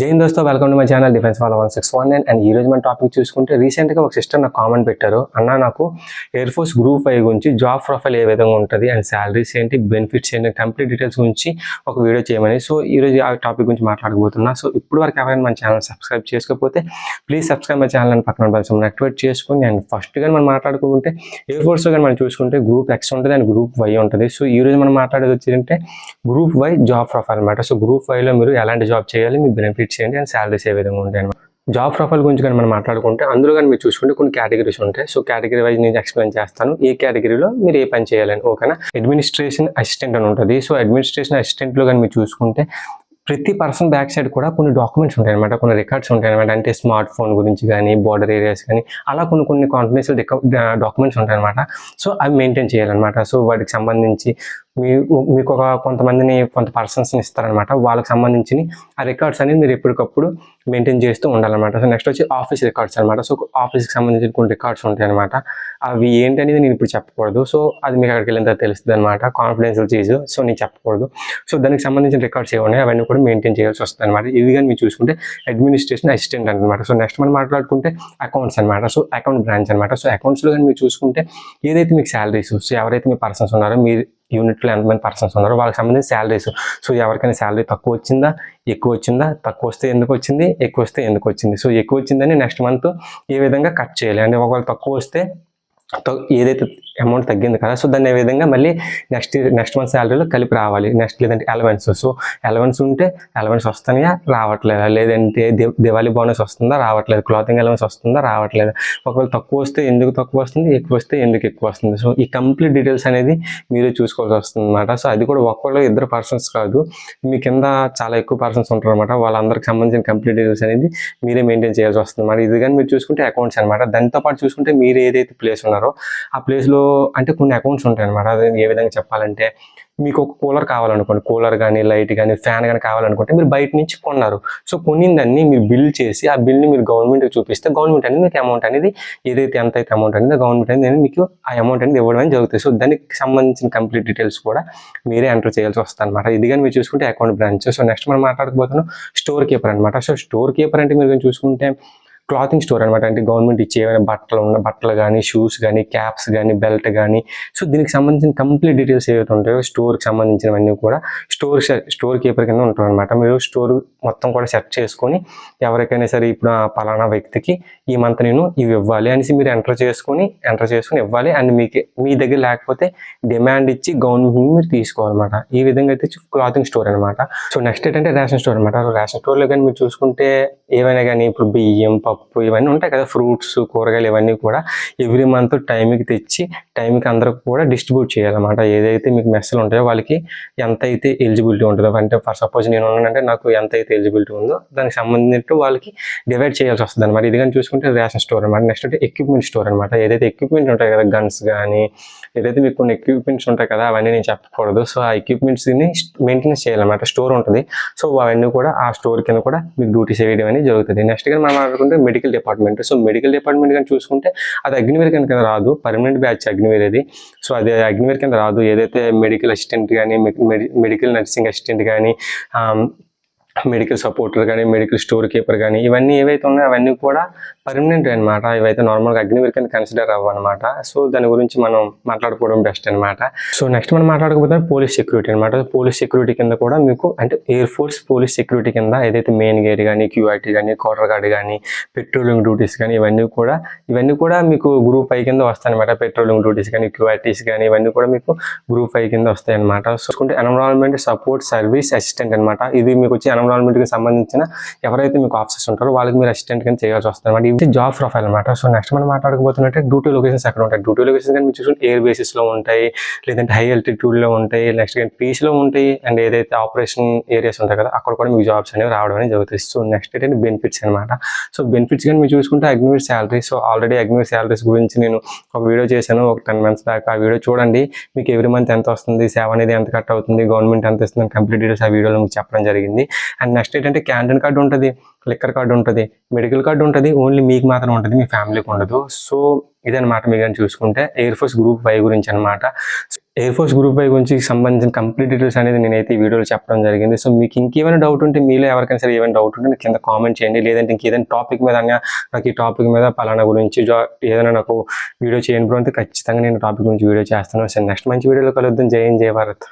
జై హింద్ దోస్తో welcome to my channel defence follow 1619 and ఈ రోజు మన టాపిక్ చూసుకుంటే రీసెంట్గా ఒక సిస్టర్ నాకు కామెంట్ పెట్టారు. అన్న నాకు ఎయిర్ ఫోర్స్ గ్రూప్ 5 గురించి జాబ్ ప్రొఫైల్ ఏ విధంగా ఉంటుంది అండ్ శాలరీస్ ఏంటి, బెనిఫిట్స్ ఏంటి, కంప్లీట్ డీటెయిల్స్ గురించి ఒక వీడియో చేయమని. సో ఈ రోజు ఆ టాపిక్ గురించి మాట్లాడబోతున్నా. సో ఇప్పుడు వరకు ఎవరైనా మన ఛానల్ సబ్స్క్రైబ్ చేసుకోకపోతే ప్లీజ్ సబ్స్క్రైబ్ మై ఛానల్ అని పక్కన బెల్ సింబల్ యాక్టివేట్ చేసుకొని అండ్ ఫస్ట్గా మనం మాట్లాడుకుంటే ఎయిర్ ఫోర్స్లో కానీ మనం చూసుకుంటే గ్రూప్ X ఉంటుంది అండ్ గ్రూప్ Y ఉంటుంది. సో ఈ రోజు మనం మాట్లాడేది వచ్చేదంటే గ్రూప్ Y జాబ్ ప్రొఫైల్ అనమాట. సో గ్రూప్ 5లో మీరు ఎలాంటి జాబ్ చేయాలి, మీ బెనిఫిట్స్ ఏంటి అండ్ శాలరీస్ ఏ విధంగా ఉంటాయి అనమాట. జాబ్ ప్రొఫైల్ గురించి కానీ మనం మాట్లాడుకుంటే అందులో కానీ మీరు చూసుకుంటే కొన్ని కేటగిరీస్ ఉంటాయి. సో కేటగిరీ వైజ్ నేను ఎక్స్ప్లెయిన్ చేస్తాను. ఏ కేటగిరీలో మీరు ఏ పని చేయాలని, ఓకేనా. అడ్మినిస్ట్రేషన్ అసిస్టెంట్ అని ఉంటుంది. సో అడ్మినిస్ట్రేషన్ అసిస్టెంట్లో కానీ మీరు చూసుకుంటే ప్రతి పర్సన్ బ్యాక్ సైడ్ కూడా కొన్ని డాక్యుమెంట్స్ ఉంటాయి అనమాట, కొన్ని రికార్డ్స్ ఉంటాయి అనమాట. అంటే స్మార్ట్ ఫోన్ గురించి కానీ, బార్డర్ ఏరియాస్ కానీ, అలా కొన్ని కాన్ఫిడెన్షియల్ డాక్యుమెంట్స్ ఉంటాయి అనమాట. సో అవి మెయింటైన్ చేయాలన్నమాట. సో వాటికి సంబంధించి మీకు కొంతమందిని కొంత పర్సన్స్ని ఇస్తారనమాట. వాళ్ళకి సంబంధించి ఆ రికార్డ్స్ అనేది మీరు ఎప్పటికప్పుడు మెయింటైన్ చేస్తూ ఉండాలన్నమాట. సో నెక్స్ట్ వచ్చి ఆఫీస్ రికార్డ్స్ అనమాట. సో ఆఫీస్కి సంబంధించిన కొన్ని రికార్డ్స్ ఉంటాయి అనమాట. అవి ఏంటి అనేది నేను ఇప్పుడు చెప్పకూడదు. సో అది మీకు అక్కడికి వెళ్ళిన తర్వాత తెలుస్తుంది అనమాట. కాన్ఫిడెన్షియల్ చీజ్, సో నేను చెప్పకూడదు. సో దానికి సంబంధించిన రికార్డ్స్ ఏమున్నాయి అవన్నీ కూడా మెయింటైన్ చేయాల్సి వస్తుంది అనమాట. ఇది కానీ మీరు చూసుకుంటే అడ్మినిస్ట్రేషన్ అసిస్టెంట్ అనమాట. సో నెక్స్ట్ మనం మాట్లాడుకుంటే అకౌంట్స్ అనమాట. సో అకౌంట్ బ్రాంచ్ అనమాట. సో అకౌంట్స్లో కానీ మీరు చూసుకుంటే ఏదైతే మీకు శాలరీస్, సో ఎవరైతే మీ పర్సన్స్ ఉన్నారో, మీరు యూనిట్లో ఎంతమంది పర్సన్స్ ఉన్నారో వాళ్ళకి సంబంధించిన శాలరీస్. సో ఎవరికైనా శాలరీ తక్కువ వచ్చిందా, ఎక్కువ వచ్చిందా, తక్కువ వస్తే ఎందుకు వచ్చింది, ఎక్కువ వస్తే ఎందుకు వచ్చింది, సో ఎక్కువ వచ్చిందని నెక్స్ట్ మంత్ ఏ విధంగా కట్ చేయాలి. అంటే ఒకవేళ తక్కువ వస్తే ఏదైతే అమౌంట్ తగ్గింది కదా, సో దాన్ని ఏ విధంగా మళ్ళీ నెక్స్ట్ మంత్ శాలరీలో కలిపి రావాలి. నెక్స్ట్ లేదంటే అలవెన్స్, సో అలవెన్స్ ఉంటే అలవెన్స్ వస్తున్నాయా, రావట్లేదా, లేదంటే దివాళీ బోనస్ వస్తుందా, రావట్లేదు, క్లాతింగ్ అలవెన్స్ వస్తుందా, రావట్లేదు, ఒకవేళ తక్కువ వస్తే ఎందుకు తక్కువ వస్తుంది, ఎక్కువ వస్తే ఎందుకు ఎక్కువ వస్తుంది. సో ఈ కంప్లీట్ డీటెయిల్స్ అనేది మీరే చూసుకోవాల్సి వస్తుంది అనమాట. సో అది కూడా ఒక్కళ్ళు ఇద్దరు పర్సన్స్ కాదు, మీ కింద చాలా ఎక్కువ పర్సన్స్ ఉంటారు అనమాట. వాళ్ళందరికి సంబంధించిన కంప్లీట్ డీటెయిల్స్ అనేది మీరే మెయింటైన్ చేయాల్సి వస్తుంది అనమాట. ఇది కానీ మీరు చూసుకుంటే అకౌంట్స్ అనమాట. దాంతోపాటు చూసుకుంటే మీరు ఏదైతే ప్లేస్ ఉన్నారో ఆ ప్లేస్లో అంటే కొన్ని అకౌంట్స్ ఉంటాయి అనమాట. అది ఏ విధంగా చెప్పాలంటే, మీకు ఒక కూలర్ కావాలనుకోండి, కూలర్ కానీ, లైట్ కానీ, ఫ్యాన్ కానీ కావాలనుకుంటే మీరు బయట నుంచి కొన్నారు. సో కొనిందాన్ని మీరు బిల్ చేసి ఆ బిల్ని మీరు గవర్నమెంట్కి చూపిస్తే గవర్నమెంట్ అనేది మీకు అమౌంట్ అనేది ఏదైతే ఎంత అయితే అమౌంట్ అనేది గవర్నమెంట్ అనేది మీకు ఆ అమౌంట్ అనేది ఇవ్వడం అనేది జరుగుతుంది. సో దానికి సంబంధించిన కంప్లీట్ డీటెయిల్స్ కూడా మీరే ఎంటర్ చేయాల్సి వస్తుంది అనమాట. ఇది కానీ మీరు చూసుకుంటే అకౌంట్ బ్రాంచ్. సో నెక్స్ట్ మనం మాట్లాడుకోబోతున్నాం స్టోర్ కీపర్ అనమాట. సో స్టోర్ కీపర్ అంటే మీరు చూసుకుంటే క్లాతింగ్ స్టోర్ అనమాట. అంటే గవర్నమెంట్ ఇచ్చే ఏమైనా బట్టలు కానీ, షూస్ కానీ, క్యాప్స్ కానీ, బెల్ట్ కానీ, సో దీనికి సంబంధించిన కంప్లీట్ డీటెయిల్స్ ఏవైతే ఉంటాయో స్టోర్కి సంబంధించినవన్నీ కూడా స్టోర్ కీపర్ కింద ఉంటారు అనమాట. మీరు స్టోర్ మొత్తం కూడా సెట్ చేసుకొని ఎవరికైనా సరే ఇప్పుడు పలానా వ్యక్తికి ఈ మంత్ నేను ఇవి ఇవ్వాలి అనేసి మీరు ఎంటర్ చేసుకొని ఇవ్వాలి. అండ్ మీ దగ్గర లేకపోతే డిమాండ్ ఇచ్చి గవర్నమెంట్ మీరు తీసుకోవాలన్నమాట. ఈ విధంగా అయితే క్లాతింగ్ స్టోర్ అనమాట. సో నెక్స్ట్ ఏంటంటే రేషన్ స్టోర్ అనమాట. రేషన్ స్టోర్లో కానీ మీరు చూసుకుంటే ఏవైనా కానీ ఇప్పుడు బియ్యం, పప్పు ఇవన్నీ ఉంటాయి కదా, ఫ్రూట్స్, కూరగాయలు ఇవన్నీ కూడా ఎవ్రీ మంత్ టైంకి తెచ్చి టైంకి అందరికి కూడా డిస్ట్రిబ్యూట్ చేయాలన్నమాట. ఏదైతే మీకు మెస్సులు ఉంటాయో వాళ్ళకి ఎంత అయితే ఎలిజిబిలిటీ ఉంటుందో, అంటే ఫర్ సపోజ్ నేను ఉన్నానంటే నాకు ఎంత అయితే ఎలిజిబిలిటీ ఉందో దానికి సంబంధించినట్టు వాళ్ళకి డివైడ్ చేయాల్సి వస్తుంది అనమాట. ఇది కానీ చూసుకుంటే రేషన్ స్టోర్ అనమాట. నెక్స్ట్ అంటే ఎక్విప్మెంట్ స్టోర్ అనమాట. ఏదైతే ఎక్విప్మెంట్ ఉంటాయి కదా, గన్స్ కానీ, ఏదైతే మీకు కొన్ని ఎక్విప్మెంట్స్ ఉంటాయి కదా అవన్నీ నేను చెప్పకూడదు. సో ఆ ఎక్విప్మెంట్స్ని మెయింటెనెన్స్ చేయాలన్నమాట. స్టోర్ ఉంటుంది. సో అవన్నీ కూడా ఆ స్టోర్ కింద కూడా మీకు డ్యూటీస్ వేయడం అనేది జరుగుతుంది. నెక్స్ట్ కానీ మనం మాట్లాడుకుంటే medical department. So medical department కానీ చూసుకుంటే అది అగ్నివేర్ కింద రాదు, పర్మనెంట్ బ్యాచ్ అగ్నివేర్ అది. సో అది అగ్నివేర్ కింద రాదు. ఏదైతే మెడికల్ అసిస్టెంట్ కానీ, మెడికల్ నర్సింగ్ అసిస్టెంట్ కానీ, మెడికల్ సపోర్టర్ కానీ, మెడికల్ స్టోర్ కీపర్ కానీ, ఇవన్నీ ఏవైతే ఉన్నాయో అవన్నీ కూడా పర్మనెంట్ అనమాట. ఇవైతే నార్మల్గా అగ్నివేర్ కింద కన్సిడర్ అవ్వనమాట. సో దాని గురించి మనం మాట్లాడుకోవడం బెస్ట్ అనమాట. సో నెక్స్ట్ మనం మాట్లాడకపోతే పోలీస్ సెక్యూరిటీ అనమాట. పోలీస్ సెక్యూరిటీ కింద కూడా మీకు అంటే ఎయిర్ ఫోర్స్ పోలీస్ సెక్యూరిటీ కింద ఏదైతే మెయిన్ గేట్ కానీ, క్యూఐటీ కానీ, క్వార్టర్ గార్డ్ కానీ, పెట్రోలింగ్ డ్యూటీస్ కానీ, ఇవన్నీ కూడా మీకు గ్రూప్ 5 కింద వస్తాయి అనమాట. పెట్రోలింగ్ డ్యూటీస్ కానీ, క్యూఐటీస్ కానీ, ఇవన్నీ కూడా మీకు గ్రూప్ 5 కింద వస్తాయి అనమాట. So environment support service assistant అనమాట. ఇది మీకు వచ్చి ఎన్విరాన్మెంట్కి సంబంధించిన ఎవరైతే మీకు ఆఫీసర్స్ ఉంటారో వాళ్ళకి మీరు అసిస్టెంట్ కింద చేయాల్సి వస్తుంది అనమాట. ఇది జాబ్ ప్రొఫైల్ అనమాట. సో నెక్స్ట్ మనం మాట్లాడుకోబోతున్నట్టే డ్యూటీ లొకేషన్స్ ఎక్కడ ఉంటాయి. డ్యూటీ లొకేషన్స్ కానీ మీరు చూసుకుంటే ఎయిర్ బేసిస్లో ఉంటాయి, లేదంటే హై ఆల్టిట్యూడ్లో ఉంటాయి, నెక్స్ట్ కానీ పీస్లో ఉంటాయి. అండ్ ఏదైతే ఆపరేషన్ ఏరియాస్ ఉంటాయి కదా అక్కడ కూడా మీకు జాబ్స్ అనేవి రావడం అనేది జరుగుతుంది. సో నెక్స్ట్ ఏంటంటే బెనిఫిట్స్ అనమాట. సో బెనిఫిట్స్ కానీ మీరు చూసుకుంటే Agniveer salary. So already Agniveer salaries గురించి నేను ఒక వీడియో చేశాను ఒక 10 months బ్యాక్. ఆ వీడియో చూడండి. మీకు ఎవ్రీ మంత్ ఎంత వస్తుంది, సేవ అనేది ఎంత కట్ అవుతుంది, గవర్నమెంట్ ఎంత ఇస్తుంది, కంప్లీట్ డీటెయిల్స్ ఆ వీడియోలో మీకు చెప్పడం జరిగింది. అండ్ నెక్స్ట్ ఏంటంటే క్యాంటీన్ కార్డు ఉంటుంది, లిక్కర్ కార్డు ఉంటుంది, మెడికల్ కార్డు ఉంటుంది. ఓన్లీ మీకు మాత్రం ఉంటుంది, మీ ఫ్యామిలీకి ఉండదు. సో ఇదనమాట. మీరు కానీ చూసుకుంటే ఎయిర్ ఫోర్స్ గ్రూప్ 5 గురించి అనమాట. ఎయిర్ ఫోర్స్ గ్రూప్ వై గురించి సంబంధించిన కంప్లీట్ డీటెయిల్స్ అనేది నేనైతే ఈ వీడియోలో చెప్పడం జరిగింది. సో మీకు ఇంకేమైనా డౌట్ ఉంటే మీలో ఎవరికైనా సరే ఏమైనా డౌట్ ఉంటే నాకు కింద కామెంట్ చేయండి. లేదంటే ఇంకేదైనా టాపిక్ మీద నాకు ఈ టాపిక్ మీద పలానా గురించి ఏదైనా నాకు వీడియో చేయండి బ్రో అంటే ఖచ్చితంగా నేను టాపిక్ గురించి వీడియో చేస్తాను. సో నెక్స్ట్ మంచి వీడియోలో కలుద్దాం. జై హింద్, జై భారత్.